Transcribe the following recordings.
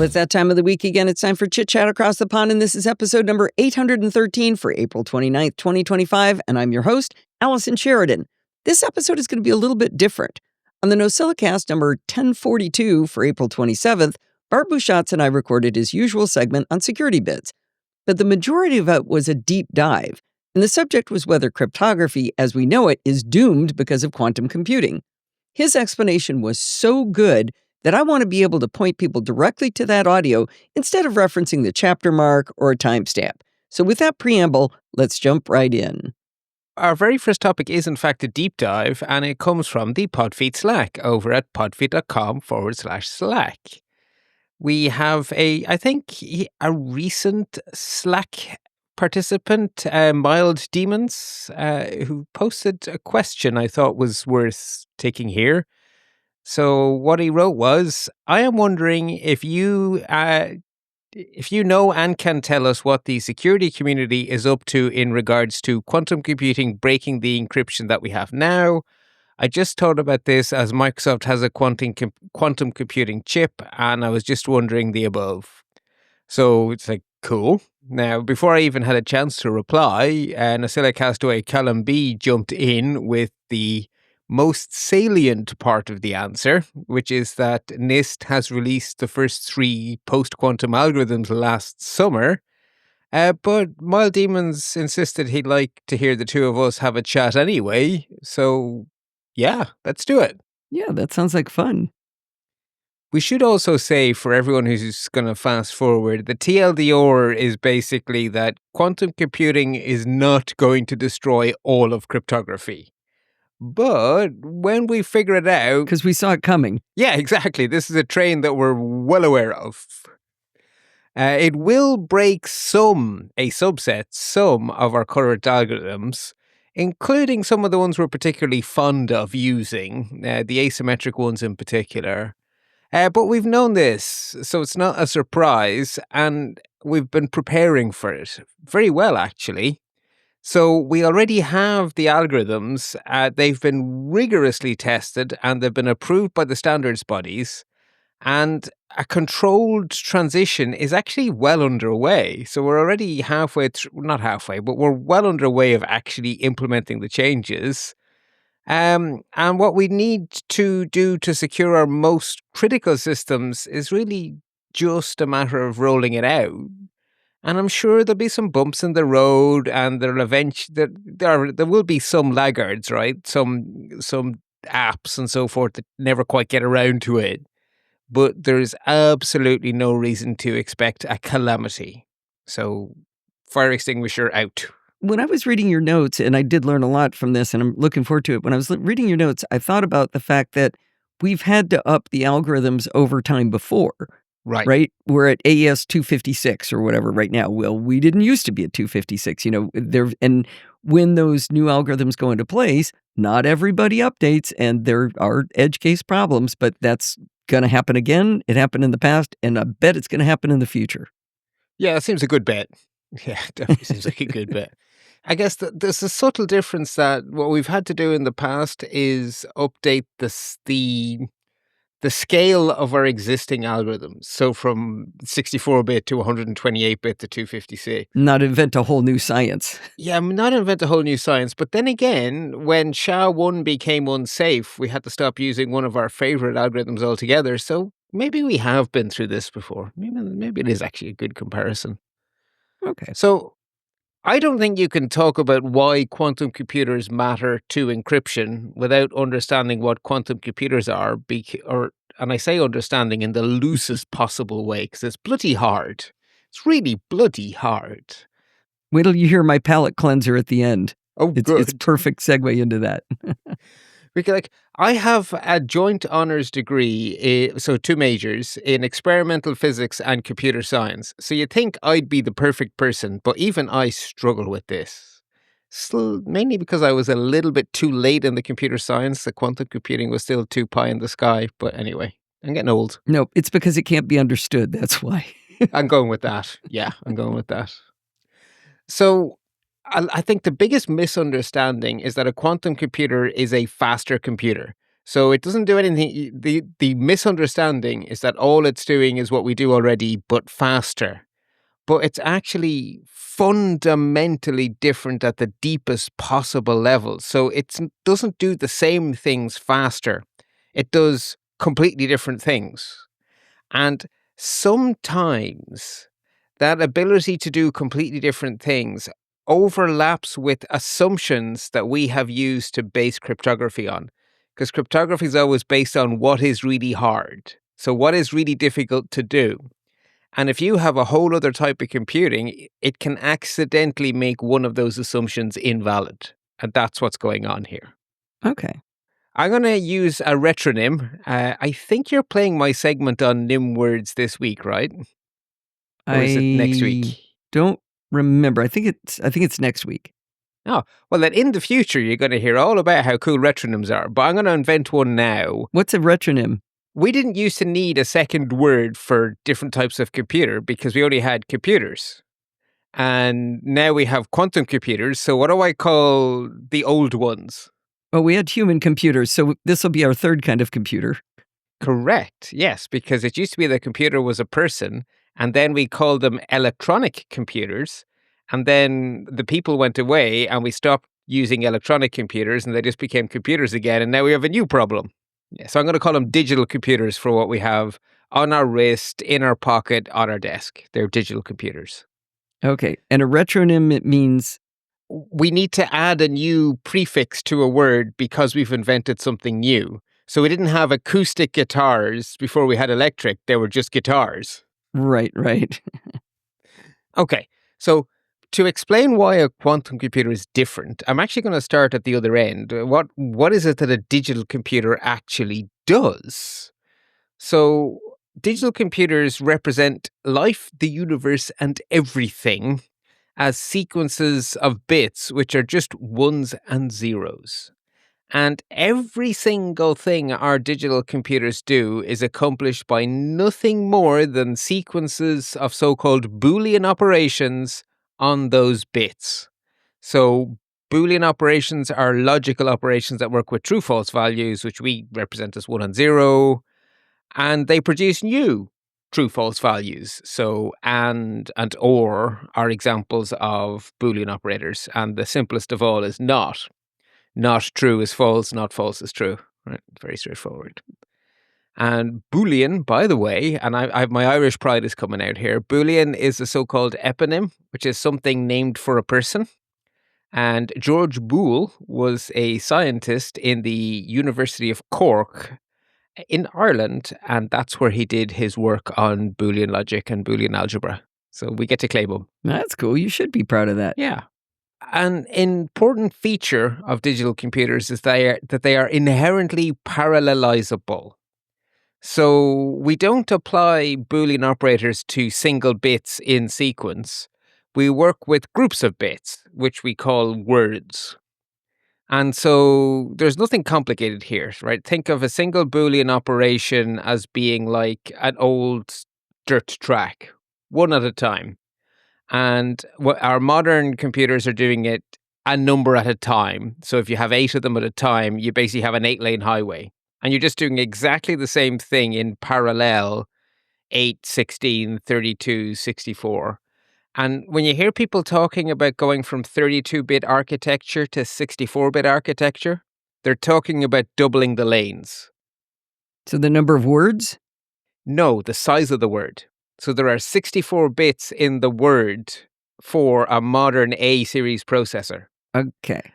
it's that time of the week again. It's time for Chit Chat Across the Pond, and this is episode number 813 for April 29th, 2025, and I'm your host, Allison Sheridan. This episode is going to be a little bit different. On the Nocilia Cast number 1042 for April 27th, Bart Bouchotts and I recorded his usual segment on security bits, but the majority of it was a deep dive, and the subject was whether cryptography, as we know it, is doomed because of quantum computing. His explanation was so good that I want to be able to point people directly to that audio instead of referencing the chapter mark or a timestamp. So with that preamble, let's jump right in. Our very first topic is, in fact, a deep dive, and it comes from the PodFeed Slack over at podfeed.com/Slack. We have a recent Slack participant, Mild Demons, who posted a question I thought was worth taking here. So what he wrote was, I am wondering if you know and can tell us what the security community is up to in regards to quantum computing breaking the encryption that we have now. I just thought about this as Microsoft has a quantum computing chip, and I was just wondering the above. So it's like, cool. Now, before I even had a chance to reply, Nocilia Cast Callum B jumped in with the most salient part of the answer, which is that NIST has released the first 3 post-quantum algorithms last summer, but Mild Demons insisted he'd like to hear the two of us have a chat anyway, so yeah, let's do it. Yeah, that sounds like fun. We should also say, for everyone who's going to fast forward, the TLDR is basically that quantum computing is not going to destroy all of cryptography. But when we figure it out... Because we saw it coming. Yeah, exactly. This is a train that we're well aware of. It will break some of our current algorithms, including some of the ones we're particularly fond of using, the asymmetric ones in particular. But we've known this, so it's not a surprise, and we've been preparing for it very well, actually. So we already have the algorithms. They've been rigorously tested, and they've been approved by the standards bodies. And a controlled transition is actually well underway. So we're already not halfway, but we're well underway of actually implementing the changes. And what we need to do to secure our most critical systems is really just a matter of rolling it out. And I'm sure there'll be some bumps in the road, and there will be some laggards, right? Some apps and so forth that never quite get around to it. But there's absolutely no reason to expect a calamity. So, fire extinguisher out. When I was reading your notes, and I did learn a lot from this, and I'm looking forward to it. When I was reading your notes, I thought about the fact that we've had to up the algorithms over time before. Right? We're at AES 256 or whatever right now. Well, we didn't used to be at 256, and when those new algorithms go into place, not everybody updates, and there are edge case problems, but that's going to happen again. It happened in the past, and I bet it's going to happen in the future. Yeah, that seems a good bet. Yeah, definitely seems like a good bet. I guess there's a subtle difference that what we've had to do in the past is update the scale of our existing algorithms. So from 64-bit to 128-bit to 256. Not invent a whole new science. Yeah, not invent a whole new science. But then again, when SHA-1 became unsafe, we had to stop using one of our favorite algorithms altogether. So maybe we have been through this before. Maybe it is actually a good comparison. Okay. So I don't think you can talk about why quantum computers matter to encryption without understanding what quantum computers are, and I say understanding in the loosest possible way, because it's bloody hard. It's really bloody hard. Wait till you hear my palate cleanser at the end. Oh, good. It's perfect segue into that. Because, I have a joint honors degree, so 2 majors, in experimental physics and computer science. So you'd think I'd be the perfect person, but even I struggle with this. Still, mainly because I was a little bit too late in the computer science. The quantum computing was still too pie in the sky. But anyway, I'm getting old. No, it's because it can't be understood. That's why. I'm going with that. Yeah, I'm going with that. So I think the biggest misunderstanding is that a quantum computer is a faster computer. So it doesn't do anything. The misunderstanding is that all it's doing is what we do already, but faster. But it's actually fundamentally different at the deepest possible level. So it doesn't do the same things faster. It does completely different things. And sometimes that ability to do completely different things overlaps with assumptions that we have used to base cryptography on. Because cryptography is always based on what is really hard. So what is really difficult to do? And if you have a whole other type of computing, it can accidentally make one of those assumptions invalid. And that's what's going on here. Okay. I'm going to use a retronym. I think you're playing my segment on NIM words this week, right? Or is it next week? Don't remember. I think it's next week. Oh, well, then in the future, you're going to hear all about how cool retronyms are. But I'm going to invent one now. What's a retronym? We didn't used to need a second word for different types of computer because we only had computers. And now we have quantum computers. So what do I call the old ones? Well, we had human computers, so this will be our third kind of computer. Correct. Yes, because it used to be the computer was a person, and then we called them electronic computers. And then the people went away and we stopped using electronic computers and they just became computers again. And now we have a new problem. Yeah, so I'm going to call them digital computers for what we have on our wrist, in our pocket, on our desk. They're digital computers. Okay. And a retronym, it means we need to add a new prefix to a word because we've invented something new. So we didn't have acoustic guitars before we had electric. They were just guitars. Right. Okay. So to explain why a quantum computer is different, I'm actually going to start at the other end. What is it that a digital computer actually does? So digital computers represent life, the universe, and everything as sequences of bits, which are just ones and zeros. And every single thing our digital computers do is accomplished by nothing more than sequences of so-called Boolean operations on those bits. So Boolean operations are logical operations that work with true-false values, which we represent as 1 and 0, and they produce new true-false values. So and or are examples of Boolean operators, and the simplest of all is not. Not true is false, not false is true. Right? Very straightforward. And Boolean, by the way, and I my Irish pride is coming out here. Boolean is a so-called eponym, which is something named for a person. And George Boole was a scientist in the University of Cork in Ireland, and that's where he did his work on Boolean logic and Boolean algebra. So we get to claim him. That's cool. You should be proud of that. Yeah. An important feature of digital computers is that they are inherently parallelizable. So we don't apply Boolean operators to single bits in sequence. We work with groups of bits, which we call words. And so there's nothing complicated here, right? Think of a single Boolean operation as being like an old dirt track, one at a time. And what our modern computers are doing it a number at a time. So if you have 8 of them at a time, you basically have an 8-lane highway. And you're just doing exactly the same thing in parallel, 8, 16, 32, 64. And when you hear people talking about going from 32-bit architecture to 64-bit architecture, they're talking about doubling the lanes. So the number of words? No, the size of the word. So there are 64 bits in the word for a modern A-series processor. Okay.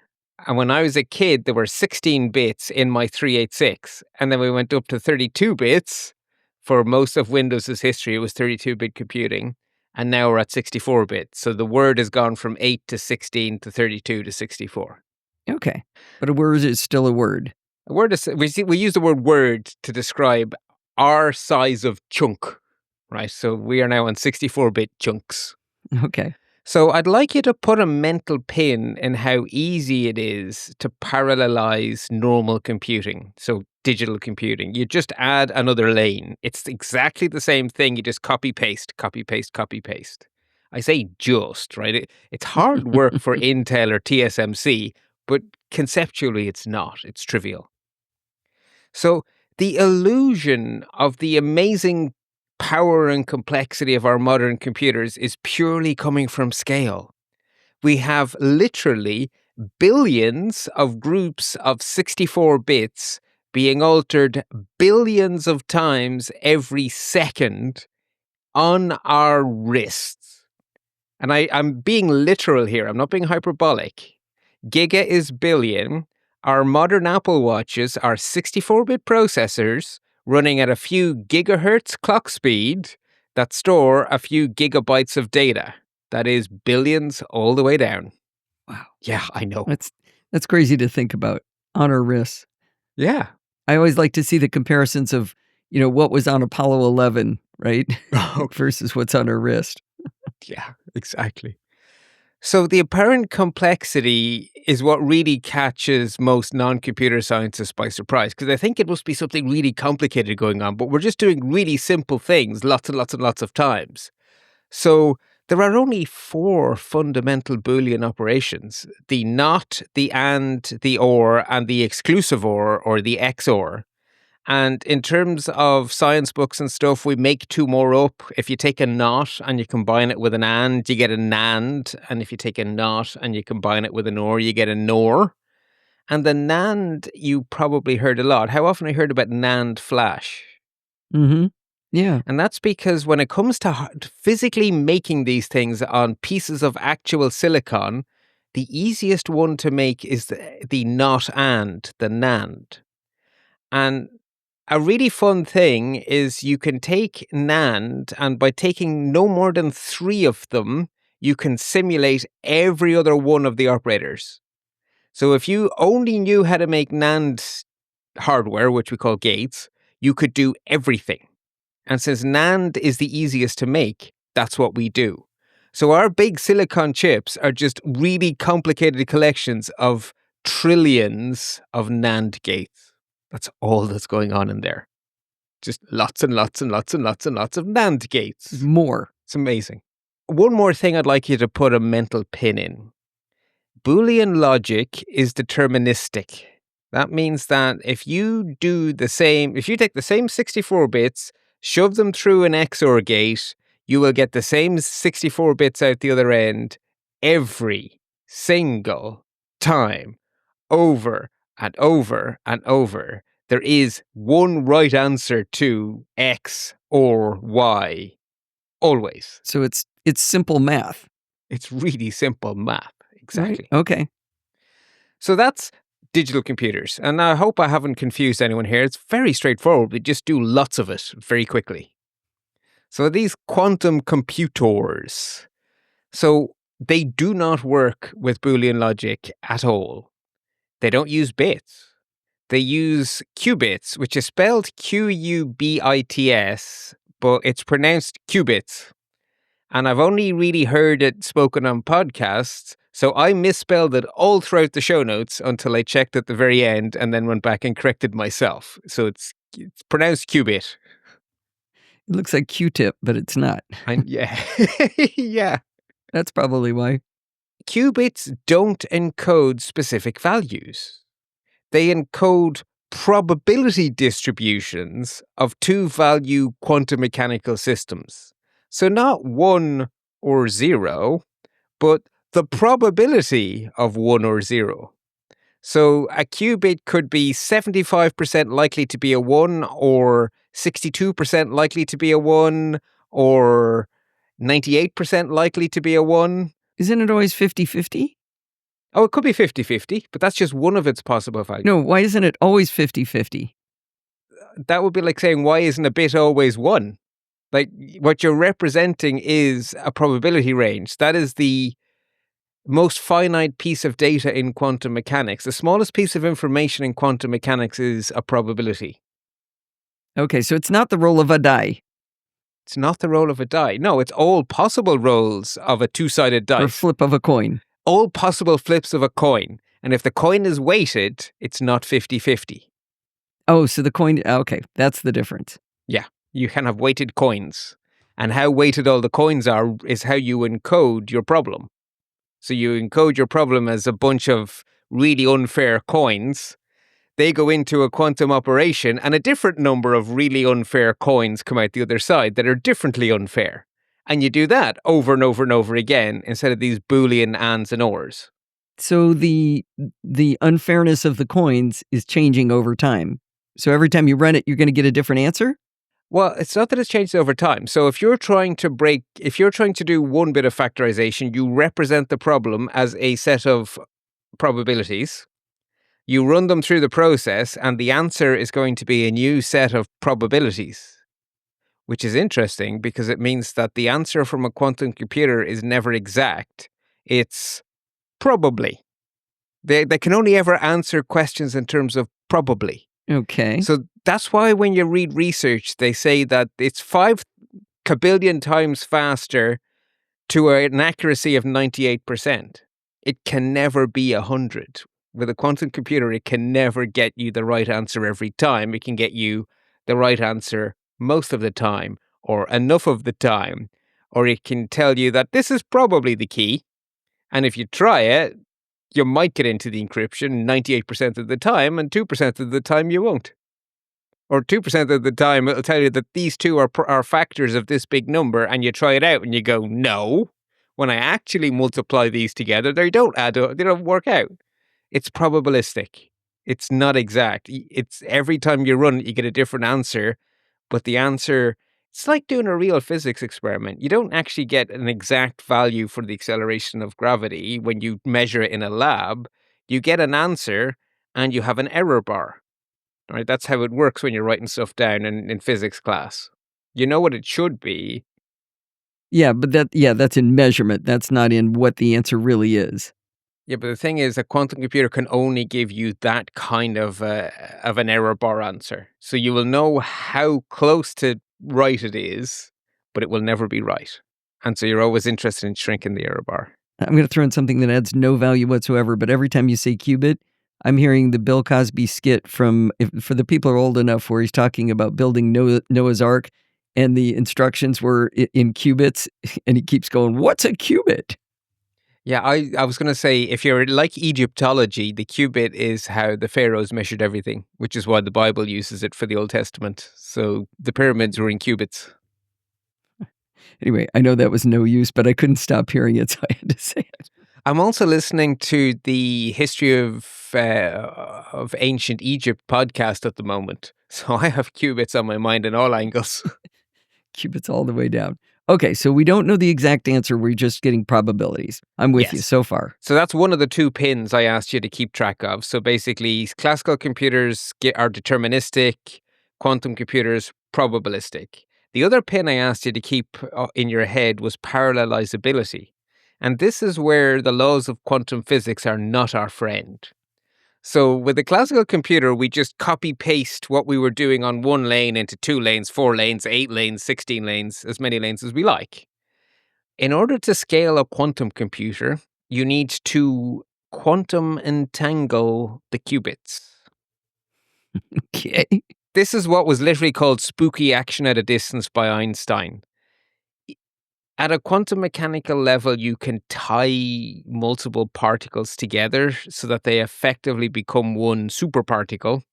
And when I was a kid, there were 16 bits in my 386. And then we went up to 32 bits. For most of Windows' history, it was 32-bit computing. And now we're at 64 bits. So the word has gone from 8 to 16 to 32 to 64. Okay. But a word is still a word. A word is, we use the word word to describe our size of chunk, right? So we are now on 64-bit chunks. Okay. So I'd like you to put a mental pin in how easy it is to parallelize normal computing. So digital computing. You just add another lane. It's exactly the same thing. You just copy, paste, copy, paste, copy, paste. I say just, right? It's hard work for Intel or TSMC, but conceptually it's not. It's trivial. So the illusion of the amazing power and complexity of our modern computers is purely coming from scale. We have literally billions of groups of 64 bits being altered billions of times every second on our wrists. And I'm being literal here. I'm not being hyperbolic. Giga is billion. Our modern Apple Watches are 64-bit processors running at a few gigahertz clock speed that store a few gigabytes of data. That is billions all the way down. Wow. Yeah, I know. That's crazy to think about on our wrists. Yeah. I always like to see the comparisons of, what was on Apollo 11, right? Versus what's on our wrist. Yeah, exactly. So the apparent complexity is what really catches most non-computer scientists by surprise, because I think it must be something really complicated going on, but we're just doing really simple things lots and lots and lots of times. So there are only 4 fundamental Boolean operations: the not, the and, the or, and the exclusive or the XOR. And in terms of science books and stuff, we make 2 more up. If you take a not and you combine it with an and, you get a NAND. And if you take a not and you combine it with an or, you get a NOR. And the NAND you probably heard a lot. How often I heard about NAND flash? Mm-hmm. Yeah. And that's because when it comes to physically making these things on pieces of actual silicon, the easiest one to make is the not and, the NAND. And a really fun thing is you can take NAND, and by taking no more than 3 of them, you can simulate every other one of the operators. So if you only knew how to make NAND hardware, which we call gates, you could do everything. And since NAND is the easiest to make, that's what we do. So our big silicon chips are just really complicated collections of trillions of NAND gates. That's all that's going on in there. Just lots and lots and lots and lots and lots of NAND gates. More. It's amazing. One more thing I'd like you to put a mental pin in. Boolean logic is deterministic. That means that if you take the same 64 bits, shove them through an XOR gate, you will get the same 64 bits out the other end every single time, over and over and over. There is one right answer to X or Y. Always. So it's simple math. It's really simple math. Exactly. Right? Okay. So that's digital computers. And I hope I haven't confused anyone here. It's very straightforward. We just do lots of it very quickly. So these quantum computers. So they do not work with Boolean logic at all. They don't use bits. They use qubits, which is spelled Qubits, but it's pronounced qubits. And I've only really heard it spoken on podcasts, so I misspelled it all throughout the show notes until I checked at the very end and then went back and corrected myself. So it's pronounced qubit. It looks like Q-tip, but it's not. Yeah. Yeah. That's probably why. Qubits don't encode specific values. They encode probability distributions of 2-value quantum mechanical systems. So not 1 or 0, but the probability of 1 or 0. So a qubit could be 75% likely to be a 1, or 62% likely to be a 1, or 98% likely to be a 1. Isn't it always 50-50? Oh, it could be 50-50, but that's just one of its possible values. No, why isn't it always 50-50? That would be like saying, why isn't a bit always 1? Like, what you're representing is a probability range. That is the most finite piece of data in quantum mechanics. The smallest piece of information in quantum mechanics is a probability. Okay, so it's not the roll of a die. It's not the roll of a die. No, it's all possible rolls of a 2-sided dice. Or flip of a coin. All possible flips of a coin. And if the coin is weighted, it's not 50-50. Oh, so the coin, okay, that's the difference. Yeah, you can have weighted coins. And how weighted all the coins are is how you encode your problem. So you encode your problem as a bunch of really unfair coins. they go into a quantum operation and a different number of really unfair coins come out the other side that are differently unfair. And you do that over and over and over again instead of these Boolean ands and ors. So the unfairness of the coins is changing over time. So every time you run it, you're going to get a different answer? Well, it's not that it's changed over time. So if you're trying to do one bit of factorization, you represent the problem as a set of probabilities. You run them through the process, and the answer is going to be a new set of probabilities, which is interesting because it means that the answer from a quantum computer is never exact. It's probably. They can only ever answer questions in terms of probably. Okay. So that's why when you read research, they say that it's 5 kabillion times faster to an accuracy of 98%. It can never be 100. With a quantum computer, it can never get you the right answer every time. It can get you the right answer most of the time, or enough of the time, or it can tell you that this is probably the key. And if you try it, you might get into the encryption 98% of the time, and 2% of the time you won't. Or 2% of the time, it'll tell you that these two are factors of this big number, and you try it out and you go, no. When I actually multiply these together, they don't add up, they don't work out. It's probabilistic. It's not exact. It's every time you run it, you get a different answer, but the answer, it's like doing a real physics experiment. You don't actually get an exact value for the acceleration of gravity when you measure it in a lab. You get an answer and you have an error bar. Right? That's how it works when you're writing stuff down in physics class. You know what it should be. Yeah, but that's in measurement. That's not in what the answer really is. Yeah, but the thing is, a quantum computer can only give you that kind of an error bar answer. So you will know how close to right it is, but it will never be right. And so you're always interested in shrinking the error bar. I'm going to throw in something that adds no value whatsoever, but every time you say qubit, I'm hearing the Bill Cosby skit for the people who are old enough where he's talking about building Noah's Ark and the instructions were in qubits and he keeps going, what's a qubit? Yeah, I was going to say, if you're like Egyptology, the qubit is how the pharaohs measured everything, which is why the Bible uses it for the Old Testament. So the pyramids were in qubits. Anyway, I know that was no use, but I couldn't stop hearing it, so I had to say it. I'm also listening to the History of Ancient Egypt podcast at the moment. So I have qubits on my mind in all angles. Qubits all the way down. Okay, so we don't know the exact answer. We're just getting probabilities. I'm with you so far. So that's one of the 2 pins I asked you to keep track of. So basically, classical computers are deterministic, quantum computers probabilistic. The other pin I asked you to keep in your head was parallelizability. And this is where the laws of quantum physics are not our friend. So with a classical computer, we just copy-paste what we were doing on 1 lane into 2 lanes, 4 lanes, 8 lanes, 16 lanes, as many lanes as we like. In order to scale a quantum computer, you need to quantum entangle the qubits. Okay. This is what was literally called spooky action at a distance by Einstein. At a quantum mechanical level, you can tie multiple particles together so that they effectively become one superparticle,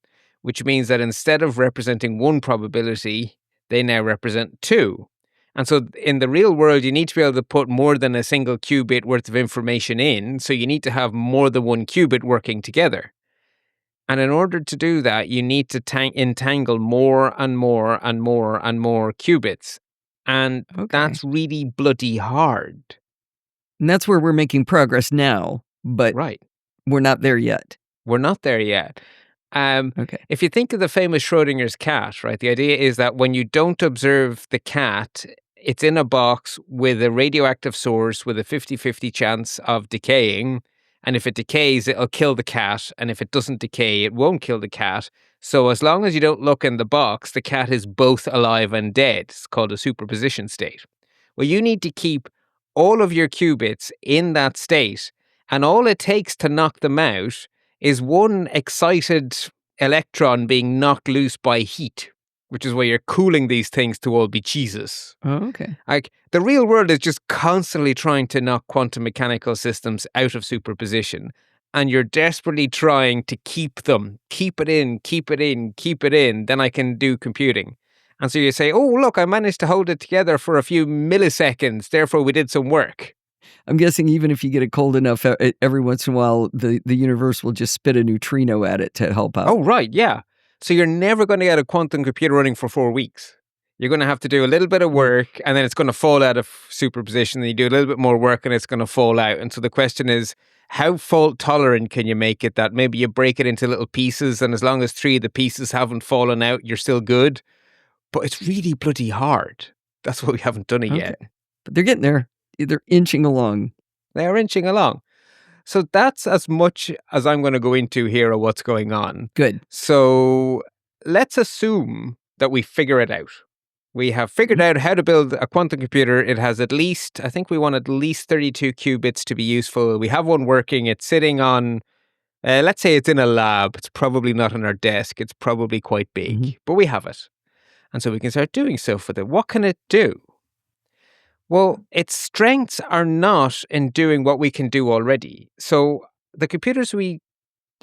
which means that instead of representing one probability, they now represent 2. And so in the real world, you need to be able to put more than a single qubit worth of information in, so you need to have more than one qubit working together. And in order to do that, you need to entangle more and more and more and more qubits. And that's really bloody hard. And that's where we're making progress now, but we're not there yet. We're not there yet. If you think of the famous Schrodinger's cat, right, the idea is that when you don't observe the cat, it's in a box with a radioactive source with a 50-50 chance of decaying. And if it decays, it'll kill the cat. And if it doesn't decay, it won't kill the cat. So as long as you don't look in the box, the cat is both alive and dead. It's called a superposition state. Well, you need to keep all of your qubits in that state. And all it takes to knock them out is one excited electron being knocked loose by heat, which is why you're cooling these things to all be cheeses. Oh, okay. Like, the real world is just constantly trying to knock quantum mechanical systems out of superposition. and you're desperately trying to keep them, keep it in, then I can do computing. And so you say, oh, look, I managed to hold it together for a few milliseconds. Therefore, we did some work. I'm guessing even if you get it cold enough, every once in a while, the universe will just spit a neutrino at it to help out. Oh, right, yeah. So you're never going to get a quantum computer running for 4 weeks. You're going to have to do a little bit of work, and then it's going to fall out of superposition. And you do a little bit more work, and it's going to fall out. And so the question is, how fault tolerant can you make it that maybe you break it into little pieces, and as long as 3 of the pieces haven't fallen out, you're still good? But it's really bloody hard. That's why we haven't done it yet. But they're getting there. They're inching along. They are inching along. So that's as much as I'm going to go into here of what's going on. Good. So let's assume that we figure it out. We have figured out how to build a quantum computer. It has at least, I think we want at least 32 qubits to be useful. We have one working. It's sitting on, let's say it's in a lab. It's probably not on our desk. It's probably quite big, but we have it. And so we can start doing stuff with it. What can it do? Well, its strengths are not in doing what we can do already. So the computers we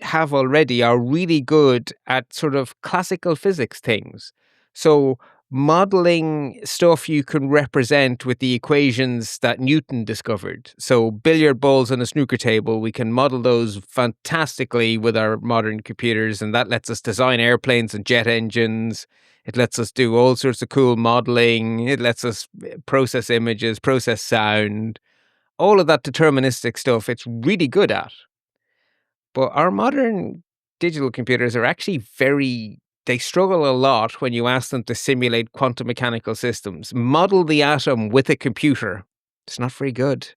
have already are really good at sort of classical physics things. So modeling stuff you can represent with the equations that Newton discovered. So billiard balls on a snooker table, we can model those fantastically with our modern computers, and that lets us design airplanes and jet engines. It lets us do all sorts of cool modeling. It lets us process images, process sound, all of that deterministic stuff it's really good at. But our modern digital computers are actually they struggle a lot when you ask them to simulate quantum mechanical systems. Model the atom with a computer. It's not very good.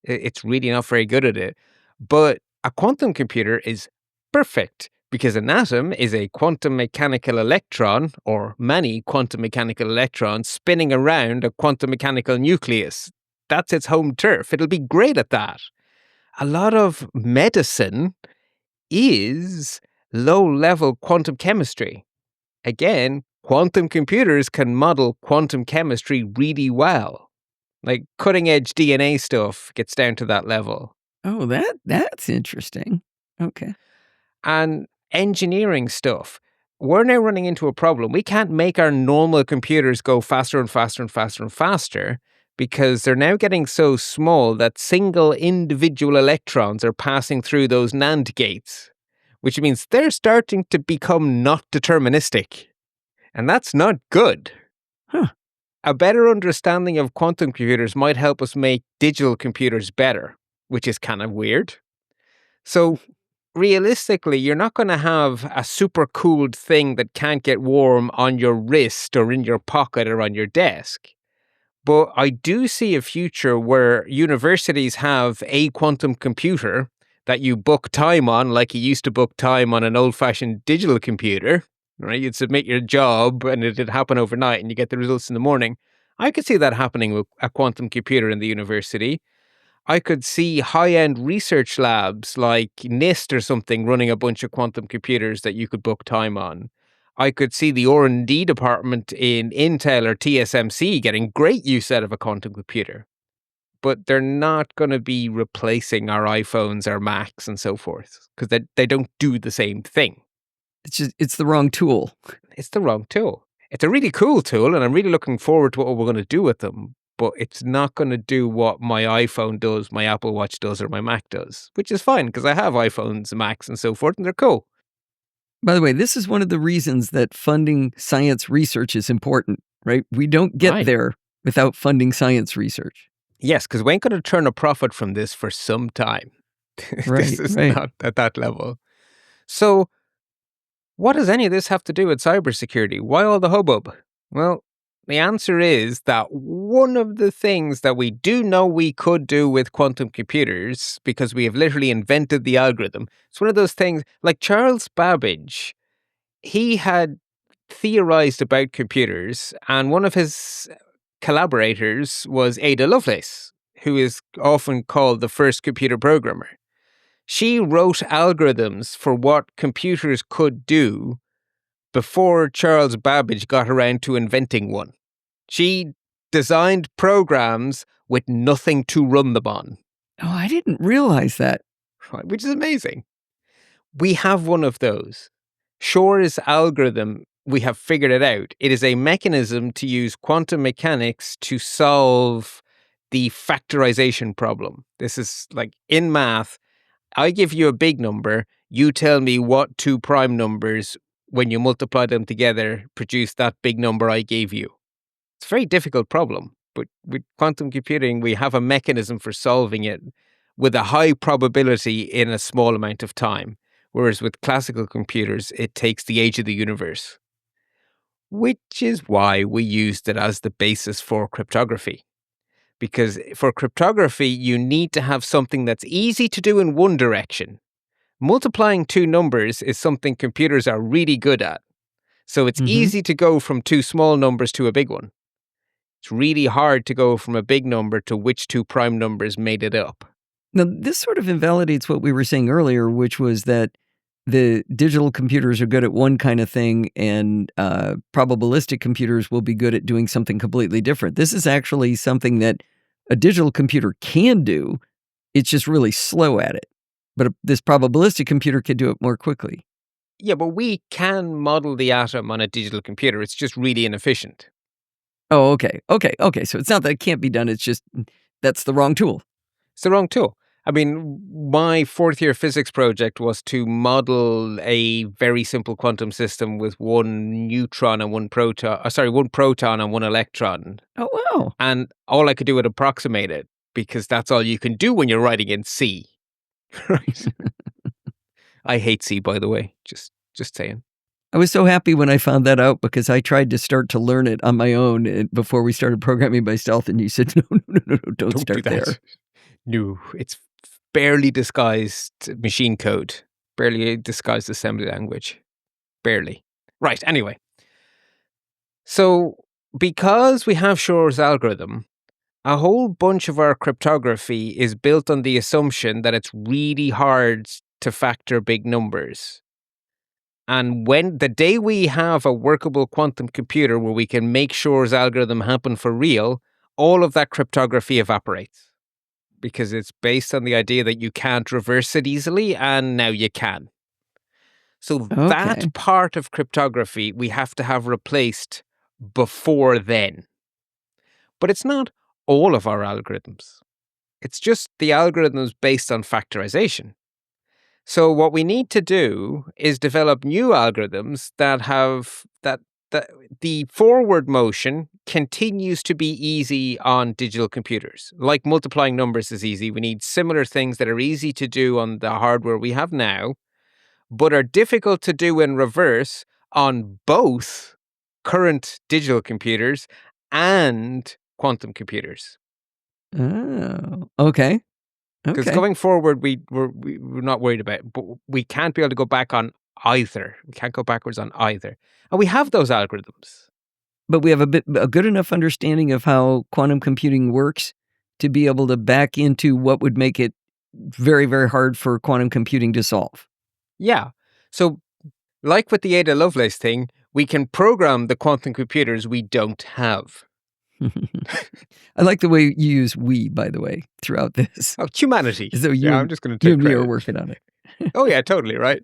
It's really not very good at it. But a quantum computer is perfect because an atom is a quantum mechanical electron, or many quantum mechanical electrons, spinning around a quantum mechanical nucleus. That's its home turf. It'll be great at that. A lot of medicine is low-level quantum chemistry. Again, quantum computers can model quantum chemistry really well. Like cutting-edge DNA stuff gets down to that level. Oh, that's interesting. Okay. And engineering stuff. We're now running into a problem. We can't make our normal computers go faster and faster and faster and faster because they're now getting so small that single individual electrons are passing through those NAND gates, which means they're starting to become not deterministic. And that's not good. A better understanding of quantum computers might help us make digital computers better, which is kind of weird. So realistically, you're not going to have a super cooled thing that can't get warm on your wrist or in your pocket or on your desk. But I do see a future where universities have a quantum computer that you book time on, like you used to book time on an old-fashioned digital computer, right? You'd submit your job and it'd happen overnight and you get the results in the morning. I could see that happening with a quantum computer in the university. I could see high-end research labs like NIST or something running a bunch of quantum computers that you could book time on. I could see the R&D department in Intel or TSMC getting great use out of a quantum computer. But they're not going to be replacing our iPhones, our Macs, and so forth, because they don't do the same thing. It's the wrong tool. It's the wrong tool. It's a really cool tool, and I'm really looking forward to what we're going to do with them. But it's not going to do what my iPhone does, my Apple Watch does, or my Mac does, which is fine because I have iPhones, Macs, and so forth, and they're cool. By the way, this is one of the reasons that funding science research is important, right? We don't get there without funding science research. Yes, because we ain't going to turn a profit from this for some time. This is not at that level. So what does any of this have to do with cybersecurity? Why all the hubbub? Well, the answer is that one of the things that we do know we could do with quantum computers, because we have literally invented the algorithm, it's one of those things like Charles Babbage. He had theorized about computers, and one of his collaborators was Ada Lovelace, who is often called the first computer programmer. She wrote algorithms for what computers could do before Charles Babbage got around to inventing one. She designed programs with nothing to run them on. Oh, I didn't realize that. right? Which is amazing. We have one of those. Shor's algorithm, we have figured it out. It is a mechanism to use quantum mechanics to solve the factorization problem. This is like in math. I give you a big number. You tell me what two prime numbers, when you multiply them together, produce that big number I gave you. It's a very difficult problem, but with quantum computing, we have a mechanism for solving it with a high probability in a small amount of time. Whereas with classical computers, it takes the age of the universe, which is why we used it as the basis for cryptography. Because for cryptography, you need to have something that's easy to do in one direction. Multiplying two numbers is something computers are really good at. So it's easy to go from two small numbers to a big one. It's really hard to go from a big number to which two prime numbers made it up. Now, this sort of invalidates what we were saying earlier, which was that the digital computers are good at one kind of thing and probabilistic computers will be good at doing something completely different. This is actually something that a digital computer can do. It's just really slow at it. But this probabilistic computer can do it more quickly. Yeah, but we can model the atom on a digital computer. It's just really inefficient. Oh, okay. So it's not that it can't be done. It's just that's the wrong tool. It's the wrong tool. I mean, my fourth year physics project was to model a very simple quantum system with one neutron and one proton and one electron. Oh, wow. And all I could do was approximate it because that's all you can do when you're writing in C. Right. I hate C, by the way. Just saying. I was so happy when I found that out because I tried to start to learn it on my own before we started programming by stealth, and you said, no, don't start do that. there. No, it's barely disguised machine code, barely disguised assembly language. Barely. Right, anyway. So, because we have Shor's algorithm, a whole bunch of our cryptography is built on the assumption that it's really hard to factor big numbers. And when the day we have a workable quantum computer where we can make Shor's algorithm happen for real, all of that cryptography evaporates. Because it's based on the idea that you can't reverse it easily, and now you can. So that part of cryptography we have to have replaced before then. But it's not all of our algorithms. It's just the algorithms based on factorization. So what we need to do is develop new algorithms that have that the forward motion continues to be easy on digital computers. Like multiplying numbers is easy. We need similar things that are easy to do on the hardware we have now, but are difficult to do in reverse on both current digital computers and quantum computers. Oh, okay. Because going forward, we're not worried about it, but we can't be able to go back on either. We can't go backwards on either. And we have those algorithms. But we have a good enough understanding of how quantum computing works to be able to back into what would make it very, very hard for quantum computing to solve. Yeah. So like with the Ada Lovelace thing, we can program the quantum computers we don't have. I like the way you use "we," by the way, throughout this. Oh, humanity. So I'm just going to take you and me credit. are working on it. Oh, yeah, totally, right?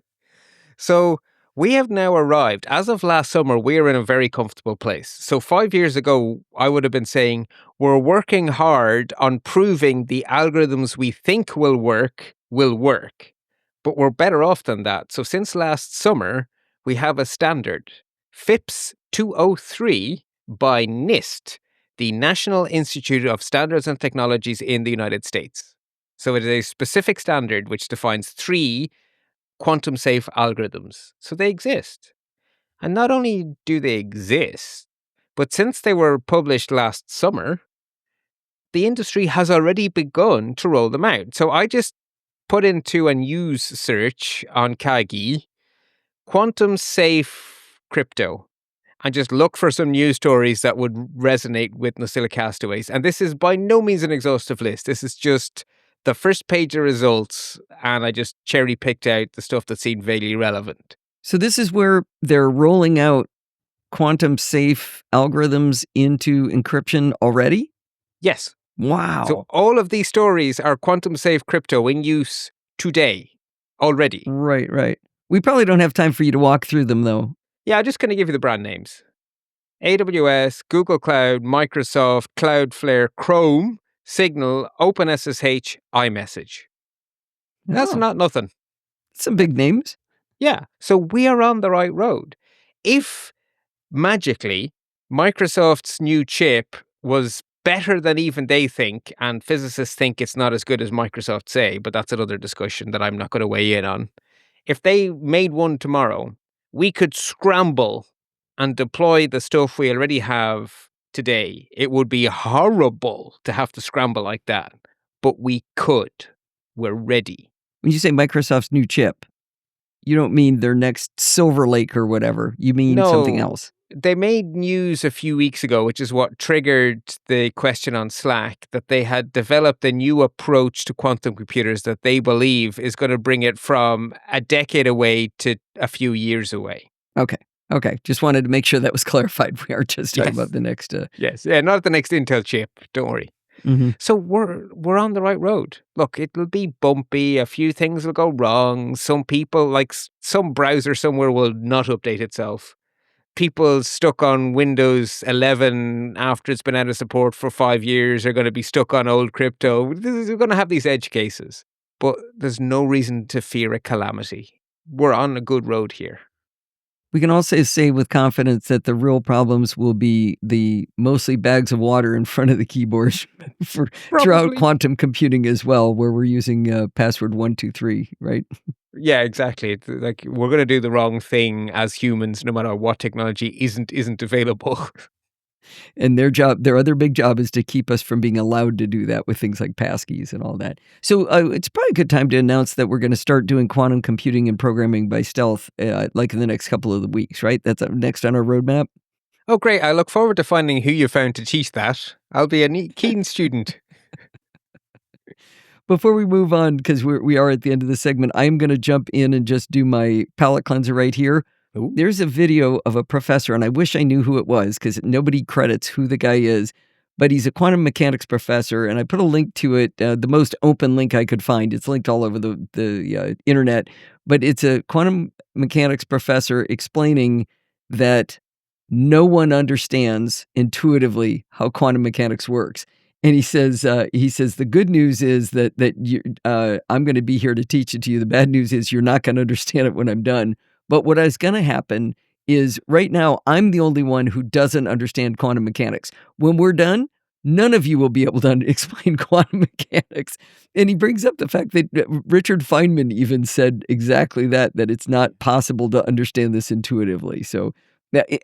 So we have now arrived. As of last summer, we're in a very comfortable place. So 5 years ago, I would have been saying, we're working hard on proving the algorithms we think will work. But we're better off than that. So since last summer, we have a standard, FIPS 203 by NIST, the National Institute of Standards and Technologies in the United States. So it is a specific standard which defines 3 quantum-safe algorithms. So they exist. And not only do they exist, but since they were published last summer, the industry has already begun to roll them out. So I just put into a news search on Kagi, quantum-safe crypto, and just look for some news stories that would resonate with Nocilia Castaways. And this is by no means an exhaustive list. This is just the first page of results, and I just cherry-picked out the stuff that seemed vaguely relevant. So this is where they're rolling out quantum-safe algorithms into encryption already? Yes. Wow. So all of these stories are quantum-safe crypto in use today already. Right. We probably don't have time for you to walk through them, though. Yeah, I'm just going to give you the brand names. AWS, Google Cloud, Microsoft, Cloudflare, Chrome, Signal, OpenSSH, iMessage. That's Oh, not nothing. some big names. Yeah, so we are on the right road. If magically Microsoft's new chip was better than even they think, and physicists think it's not as good as Microsoft say, but that's another discussion that I'm not going to weigh in on. If they made one tomorrow, we could scramble and deploy the stuff we already have today. It would be horrible to have to scramble like that, but we could. We're ready. When you say Microsoft's new chip, you don't mean their next Silver Lake or whatever. You mean something else. They made news a few weeks ago, which is what triggered the question on Slack, that they had developed a new approach to quantum computers that they believe is going to bring it from a decade away to a few years away. Okay. Just wanted to make sure that was clarified. We aren't just talking about the next... Yes. Yeah, not the next Intel chip. Don't worry. Mm-hmm. So we're on the right road. Look, it'll be bumpy. A few things will go wrong. Some people, like some browser somewhere, will not update itself. People stuck on Windows 11 after it's been out of support for 5 years are going to be stuck on old crypto. We're going to have these edge cases. But there's no reason to fear a calamity. We're on a good road here. We can also say with confidence that the real problems will be the mostly bags of water in front of the keyboard throughout quantum computing as well, where we're using password 123, right? Yeah, exactly. It's like we're going to do the wrong thing as humans, no matter what technology isn't available. And their other big job is to keep us from being allowed to do that with things like passkeys and all that. So it's probably a good time to announce that we're going to start doing quantum computing and programming by stealth, like in the next couple of weeks, right? That's next on our roadmap. Oh, great. I look forward to finding who you found to teach that. I'll be a keen student. Before we move on, because we are at the end of the segment, I'm going to jump in and just do my palate cleanser right here. Ooh. There's a video of a professor, and I wish I knew who it was because nobody credits who the guy is, but he's a quantum mechanics professor, and I put a link to it, the most open link I could find. It's linked all over the internet, but it's a quantum mechanics professor explaining that no one understands intuitively how quantum mechanics works. And he says the good news is that I'm going to be here to teach it to you. The bad news is you're not going to understand it when I'm done. But what is going to happen is right now I'm the only one who doesn't understand quantum mechanics. When we're done, none of you will be able to explain quantum mechanics. And he brings up the fact that Richard Feynman even said exactly that it's not possible to understand this intuitively. So,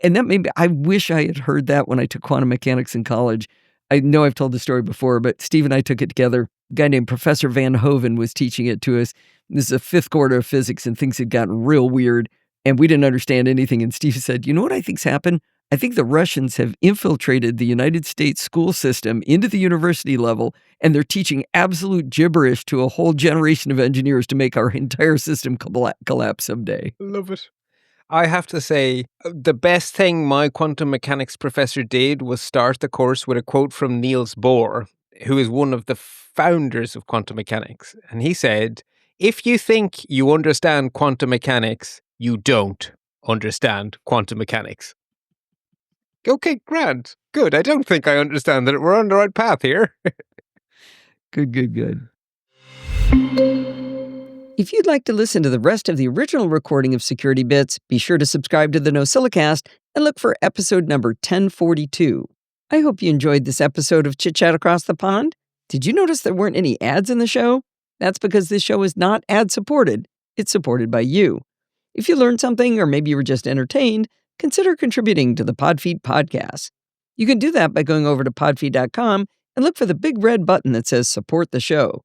and that made me, I wish I had heard that when I took quantum mechanics in college. I know I've told the story before, but Steve and I took it together. A guy named Professor Van Hoven was teaching it to us. This is a fifth quarter of physics, and things had gotten real weird, and we didn't understand anything. And Steve said, you know what I think's happened? I think the Russians have infiltrated the United States school system into the university level, and they're teaching absolute gibberish to a whole generation of engineers to make our entire system collapse someday. Love it. I have to say, the best thing my quantum mechanics professor did was start the course with a quote from Niels Bohr, who is one of the founders of quantum mechanics. And he said, if you think you understand quantum mechanics, you don't understand quantum mechanics. Okay, grand. Good. I don't think I understand that we're on the right path here. Good. If you'd like to listen to the rest of the original recording of Security Bits, be sure to subscribe to the Nocilia Cast and look for episode number 1042. I hope you enjoyed this episode of Chit Chat Across the Pond. Did you notice there weren't any ads in the show? That's because this show is not ad-supported. It's supported by you. If you learned something, or maybe you were just entertained, consider contributing to the PodFeed podcast. You can do that by going over to podfeed.com and look for the big red button that says Support the Show.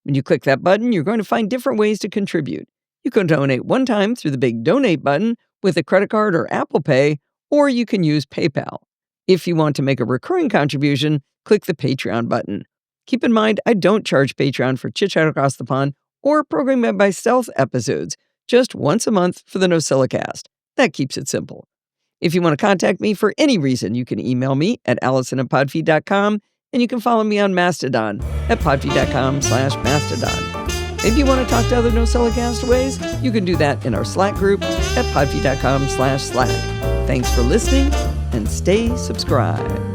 When you click that button, you're going to find different ways to contribute. You can donate one time through the big Donate button with a credit card or Apple Pay, or you can use PayPal. If you want to make a recurring contribution, click the Patreon button. Keep in mind, I don't charge Patreon for Chit Chat Across the Pond or Programming by Stealth episodes, just once a month for the Nocilia Cast. That keeps it simple. If you want to contact me for any reason, you can email me at allison@podfeed.com, and you can follow me on Mastodon at podfeed.com/Mastodon. Maybe you want to talk to other Nocilia castaways? You can do that in our Slack group at podfeed.com/Slack. Thanks for listening and stay subscribed.